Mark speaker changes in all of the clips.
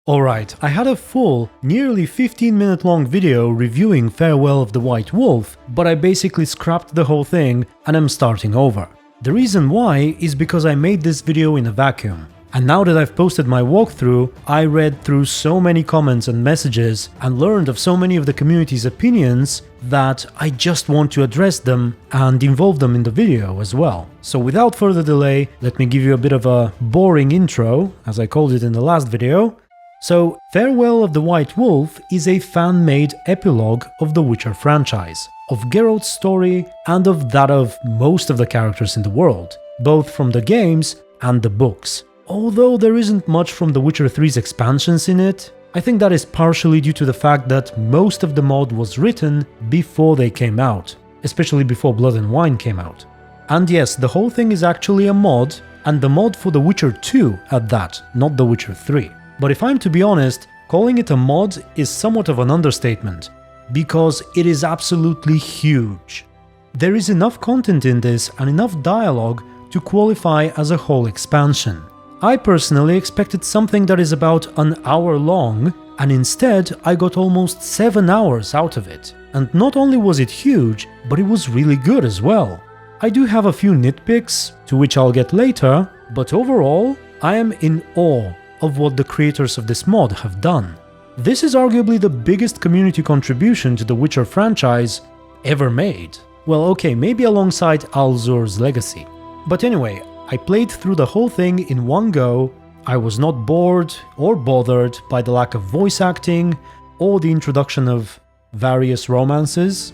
Speaker 1: Alright, I had a full, nearly 15-minute long video reviewing Farewell of the White Wolf, but I basically scrapped the whole thing and I'm starting over. The reason why is because I made this video in a vacuum. And now that I've posted my walkthrough, I read through so many comments and messages and learned of so many of the community's opinions that I just want to address them and involve them in the video as well. So without further delay, let me give you a bit of a boring intro, as I called it in the last video. So, Farewell of the White Wolf is a fan-made epilogue of the Witcher franchise, of Geralt's story and of that of most of the characters in the world, both from the games and the books. Although there isn't much from The Witcher 3's expansions in it, I think that is partially due to the fact that most of the mod was written before they came out, especially before Blood and Wine came out. And yes, the whole thing is actually a mod, and the mod for The Witcher 2 at that, not The Witcher 3. But if I'm to be honest, calling it a mod is somewhat of an understatement, because it is absolutely huge. There is enough content in this and enough dialogue to qualify as a whole expansion. I personally expected something that is about an hour long, and instead I got almost 7 hours out of it. And not only was it huge, but it was really good as well. I do have a few nitpicks, to which I'll get later, but overall, I am in awe of what the creators of this mod have done. This is arguably the biggest community contribution to the Witcher franchise ever made. Well, okay, maybe alongside Alzur's Legacy. But anyway, I played through the whole thing in one go. I was not bored or bothered by the lack of voice acting or the introduction of various romances.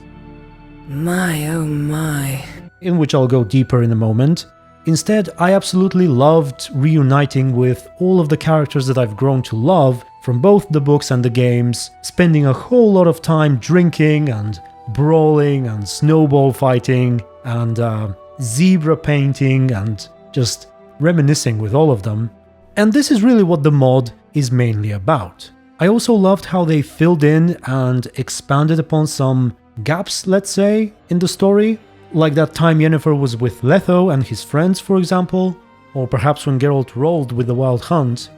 Speaker 2: My oh my.
Speaker 1: In which I'll go deeper in a moment. Instead, I absolutely loved reuniting with all of the characters that I've grown to love from both the books and the games, spending a whole lot of time drinking and brawling and snowball fighting and zebra painting and just reminiscing with all of them. And this is really what the mod is mainly about. I also loved how they filled in and expanded upon some gaps, let's say, in the story. Like that time Yennefer was with Letho and his friends, for example, or perhaps when Geralt rolled with the Wild Hunt.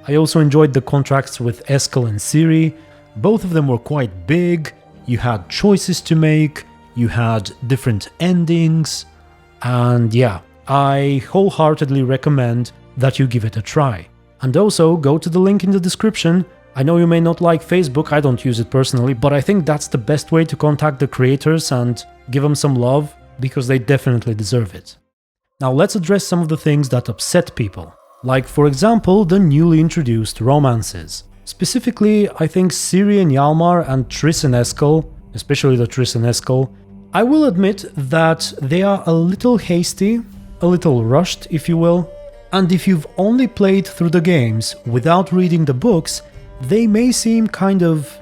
Speaker 1: I also enjoyed the contracts with Eskel and Ciri. Both of them were quite big, you had choices to make, you had different endings, and yeah, I wholeheartedly recommend that you give it a try. And also, go to the link in the description. I know you may not like Facebook, I don't use it personally, but I think that's the best way to contact the creators and give them some love, because they definitely deserve it. Now let's address some of the things that upset people. Like, for example, the newly introduced romances. Specifically, I think Ciri and Hjalmar and Triss and Eskel, especially the Triss and Eskel, I will admit that they are a little hasty, a little rushed, if you will. And if you've only played through the games without reading the books, they may seem kind of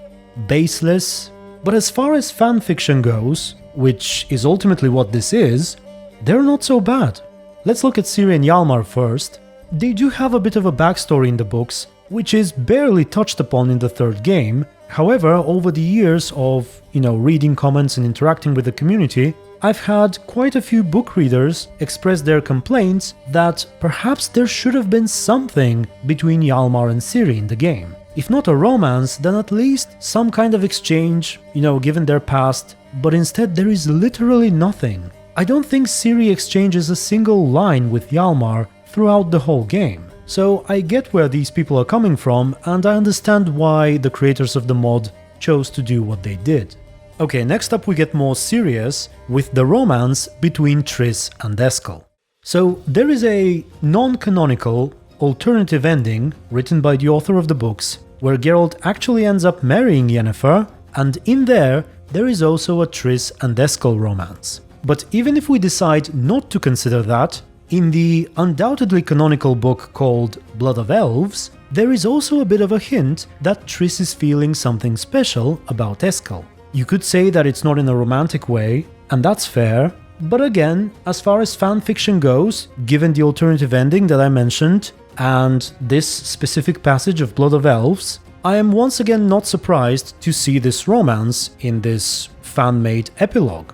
Speaker 1: baseless, but as far as fanfiction goes, which is ultimately what this is, they're not so bad. Let's look at Ciri and Hjalmar first. They do have a bit of a backstory in the books, which is barely touched upon in the third game. However, over the years of, reading comments and interacting with the community, I've had quite a few book readers express their complaints that perhaps there should have been something between Hjalmar and Ciri in the game. If not a romance, then at least some kind of exchange, given their past, but instead there is literally nothing. I don't think Ciri exchanges a single line with Hjalmar throughout the whole game. So I get where these people are coming from, and I understand why the creators of the mod chose to do what they did. Okay, next up we get more serious with the romance between Triss and Eskel. So there is a non-canonical alternative ending written by the author of the books, where Geralt actually ends up marrying Yennefer, and in there is also a Triss and Eskel romance. But even if we decide not to consider that, in the undoubtedly canonical book called Blood of Elves, there is also a bit of a hint that Triss is feeling something special about Eskel. You could say that it's not in a romantic way, and that's fair, but again, as far as fanfiction goes, given the alternative ending that I mentioned, and this specific passage of Blood of Elves, I am once again not surprised to see this romance in this fan-made epilogue.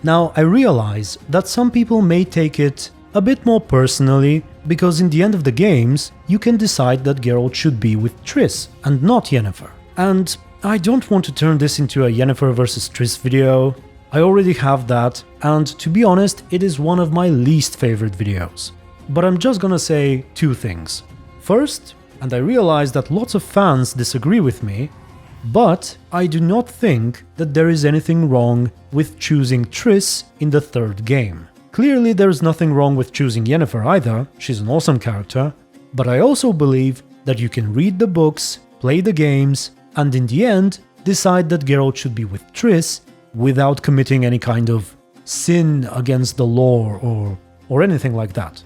Speaker 1: Now, I realize that some people may take it a bit more personally, because in the end of the games, you can decide that Geralt should be with Triss and not Yennefer. And I don't want to turn this into a Yennefer versus Triss video. I already have that, and to be honest, it is one of my least favorite videos. But I'm just gonna say two things. First, and I realize that lots of fans disagree with me, but I do not think that there is anything wrong with choosing Triss in the third game. Clearly there's nothing wrong with choosing Yennefer either, she's an awesome character, but I also believe that you can read the books, play the games, and in the end decide that Geralt should be with Triss without committing any kind of sin against the lore or anything like that.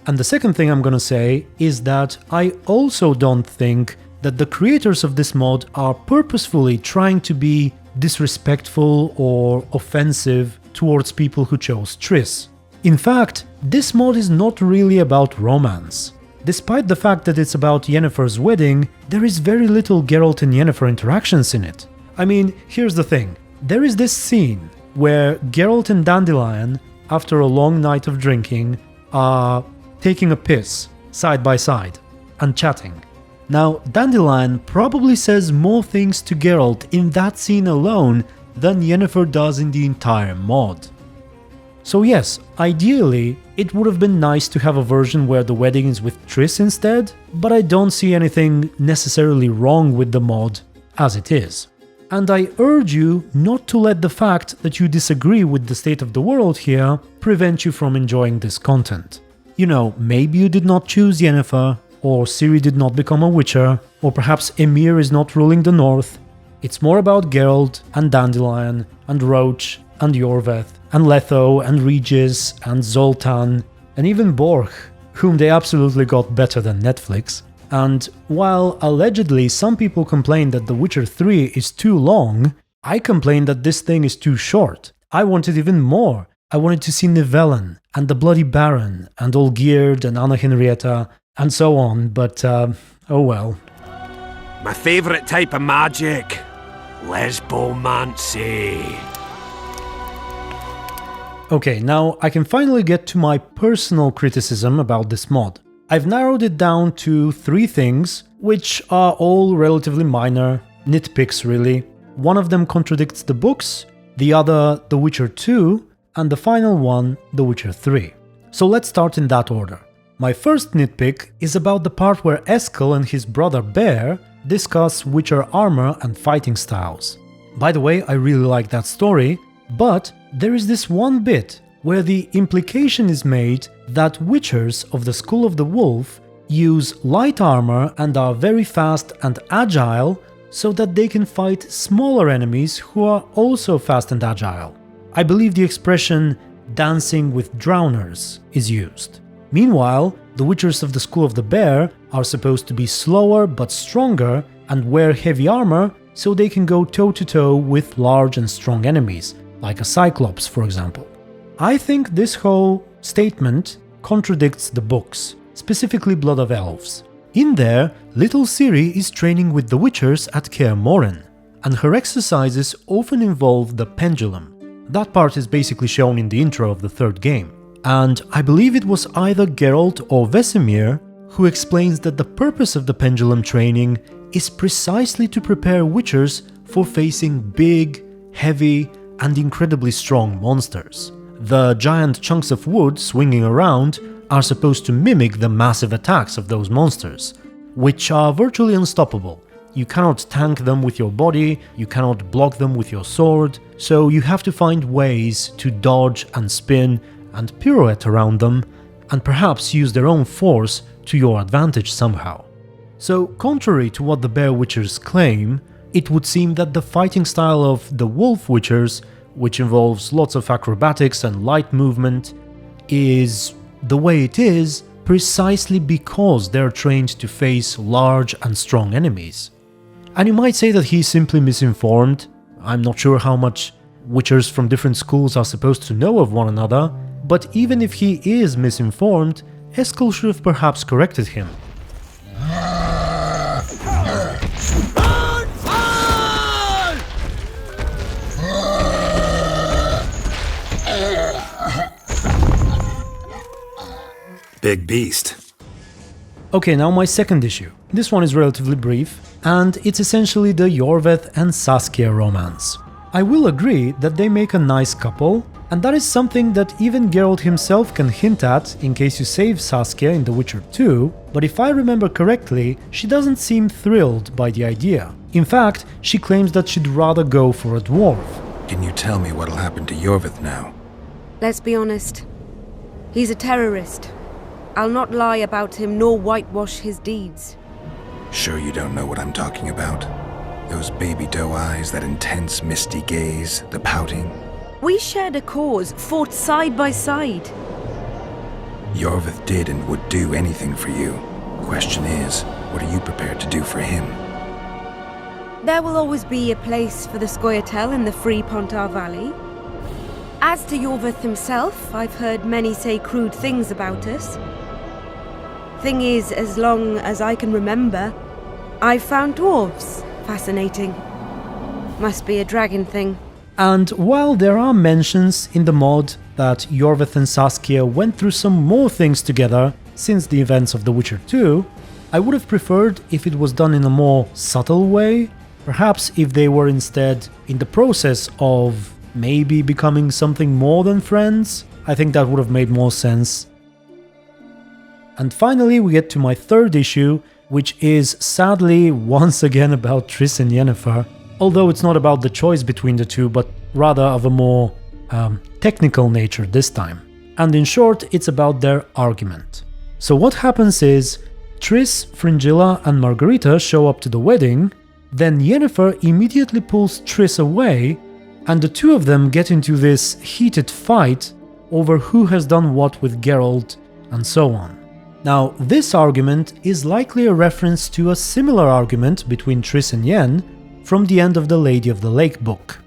Speaker 1: And the second thing I'm gonna say is that I also don't think that the creators of this mod are purposefully trying to be disrespectful or offensive towards people who chose Triss. In fact, this mod is not really about romance. Despite the fact that it's about Yennefer's wedding, there is very little Geralt and Yennefer interactions in it. I mean, here's the thing. There is this scene where Geralt and Dandelion, after a long night of drinking, are taking a piss, side by side, and chatting. Now, Dandelion probably says more things to Geralt in that scene alone than Yennefer does in the entire mod. So yes, ideally, it would have been nice to have a version where the wedding is with Triss instead, but I don't see anything necessarily wrong with the mod as it is. And I urge you not to let the fact that you disagree with the state of the world here prevent you from enjoying this content. You know, maybe you did not choose Yennefer, or Ciri did not become a Witcher, or perhaps Emhyr is not ruling the North. It's more about Geralt and Dandelion and Roach and Yorveth and Letho and Regis and Zoltan and even Borg, whom they absolutely got better than Netflix. And while allegedly some people complain that The Witcher 3 is too long, I complain that this thing is too short. I wanted even more. I wanted to see Nivellen and the Bloody Baron and Olgierd and Anna Henrietta and so on, but oh well.
Speaker 3: My favourite type of magic, lesbomancy.
Speaker 1: Okay, now I can finally get to my personal criticism about this mod. I've narrowed it down to 3 things, which are all relatively minor, nitpicks really. One of them contradicts the books, the other The Witcher 2, and the final one The Witcher 3. So let's start in that order. My first nitpick is about the part where Eskel and his brother Bear discuss Witcher armor and fighting styles. By the way, I really like that story, but there is this one bit where the implication is made that Witchers of the School of the Wolf use light armor and are very fast and agile so that they can fight smaller enemies who are also fast and agile. I believe the expression dancing with drowners is used. Meanwhile, the Witchers of the School of the Bear are supposed to be slower but stronger and wear heavy armor so they can go toe-to-toe with large and strong enemies, like a Cyclops for example. I think this whole statement contradicts the books, specifically Blood of Elves. In there, little Ciri is training with the Witchers at Kaer Morhen, and her exercises often involve the pendulum. That part is basically shown in the intro of the third game. And I believe it was either Geralt or Vesemir who explains that the purpose of the pendulum training is precisely to prepare Witchers for facing big, heavy, and incredibly strong monsters. The giant chunks of wood swinging around are supposed to mimic the massive attacks of those monsters, which are virtually unstoppable. You cannot tank them with your body, you cannot block them with your sword, so you have to find ways to dodge and spin and pirouette around them, and perhaps use their own force to your advantage somehow. So, contrary to what the Bear Witchers claim, it would seem that the fighting style of the Wolf Witchers, which involves lots of acrobatics and light movement, is the way it is precisely because they're trained to face large and strong enemies. And you might say that he's simply misinformed. I'm not sure how much Witchers from different schools are supposed to know of one another, but even if he is misinformed, Eskel should have perhaps corrected him.
Speaker 3: big beast.
Speaker 1: Okay, now my second issue. This one is relatively brief, and it's essentially the Iorveth and Saskia romance. I will agree that they make a nice couple, and that is something that even Geralt himself can hint at in case you save Saskia in The Witcher 2, but if I remember correctly, she doesn't seem thrilled by the idea. In fact, she claims that she'd rather go for a dwarf.
Speaker 4: Can you tell me what'll happen to Iorveth now?
Speaker 5: Let's be honest. He's a terrorist. I'll not lie about him nor whitewash his deeds.
Speaker 4: Sure you don't know what I'm talking about? Those baby doe eyes, that intense misty gaze, the pouting.
Speaker 5: We shared a cause, fought side by side.
Speaker 4: Iorveth did and would do anything for you. Question is, what are you prepared to do for him?
Speaker 5: There will always be a place for the Scoia'tael in the free Pontar Valley. As to Iorveth himself, I've heard many say crude things about us. Thing is, as long as I can remember, I've found dwarves fascinating. Must be a dragon thing.
Speaker 1: And while there are mentions in the mod that Iorveth and Saskia went through some more things together since the events of The Witcher 2, I would have preferred if it was done in a more subtle way, perhaps if they were instead in the process of maybe becoming something more than friends. I think that would have made more sense. And finally we get to my third issue, which is sadly once again about Triss and Yennefer, although it's not about the choice between the two, but rather of a more technical nature this time. And in short, it's about their argument. So what happens is, Triss, Fringilla and Margarita show up to the wedding, then Yennefer immediately pulls Triss away, and the two of them get into this heated fight over who has done what with Geralt and so on. Now, this argument is likely a reference to a similar argument between Triss and Yen from the end of the Lady of the Lake book.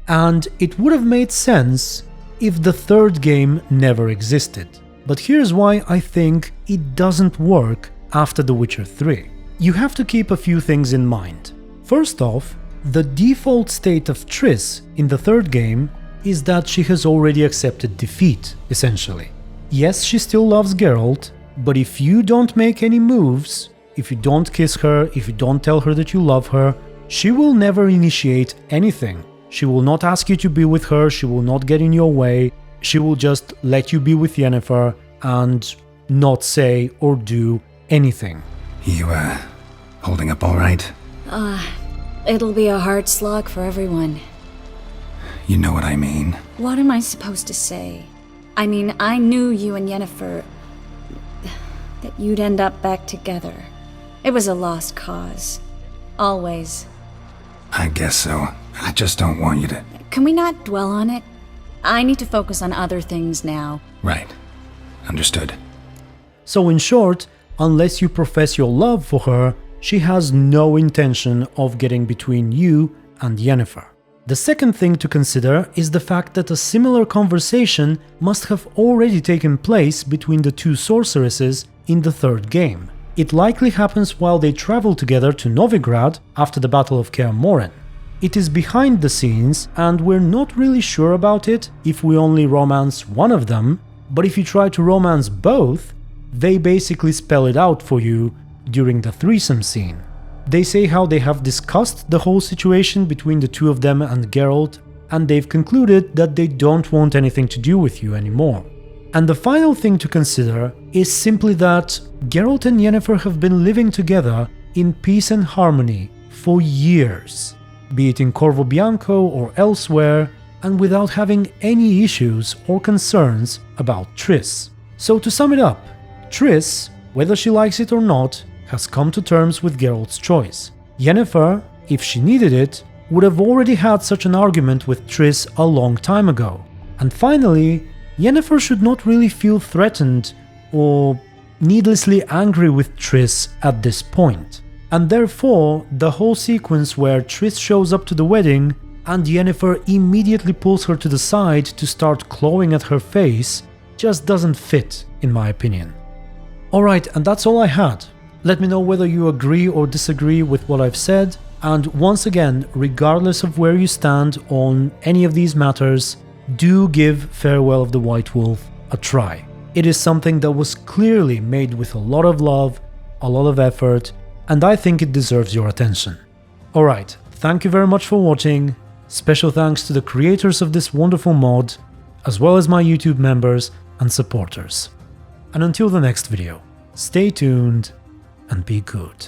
Speaker 1: And it would have made sense if the third game never existed. But here's why I think it doesn't work after The Witcher 3. You have to keep a few things in mind. First off, the default state of Triss in the third game is that she has already accepted defeat, essentially. Yes, she still loves Geralt, but if you don't make any moves, if you don't kiss her, if you don't tell her that you love her, she will never initiate anything. She will not ask you to be with her, she will not get in your way, she will just let you be with Yennefer and not say or do anything.
Speaker 4: You, holding up all right?
Speaker 6: It'll be a hard slog for everyone.
Speaker 4: You know what I mean.
Speaker 6: What am I supposed to say? I mean, I knew you and Yennefer... that you'd end up back together. It was a lost cause. Always.
Speaker 4: I guess so. I just don't want you to...
Speaker 6: Can we not dwell on it? I need to focus on other things now.
Speaker 4: Right. Understood.
Speaker 1: So in short, unless you profess your love for her, she has no intention of getting between you and Yennefer. The second thing to consider is the fact that a similar conversation must have already taken place between the two sorceresses in the third game. It likely happens while they travel together to Novigrad after the Battle of Kaer Morhen. It is behind the scenes and we're not really sure about it if we only romance one of them, but if you try to romance both, they basically spell it out for you during the threesome scene. They say how they have discussed the whole situation between the two of them and Geralt, and they've concluded that they don't want anything to do with you anymore. And the final thing to consider is simply that Geralt and Yennefer have been living together in peace and harmony for years, be it in Corvo Bianco or elsewhere, and without having any issues or concerns about Triss. So to sum it up, Triss, whether she likes it or not, has come to terms with Geralt's choice. Yennefer, if she needed it, would have already had such an argument with Triss a long time ago. And finally, Yennefer should not really feel threatened or needlessly angry with Triss at this point. And therefore, the whole sequence where Triss shows up to the wedding and Yennefer immediately pulls her to the side to start clawing at her face just doesn't fit, in my opinion. Alright, and that's all I had. Let me know whether you agree or disagree with what I've said, and once again, regardless of where you stand on any of these matters, do give Farewell of the White Wolf a try. It is something that was clearly made with a lot of love, a lot of effort, and I think it deserves your attention. Alright, thank you very much for watching. Special thanks to the creators of this wonderful mod, as well as my YouTube members and supporters. And until the next video, stay tuned and be good.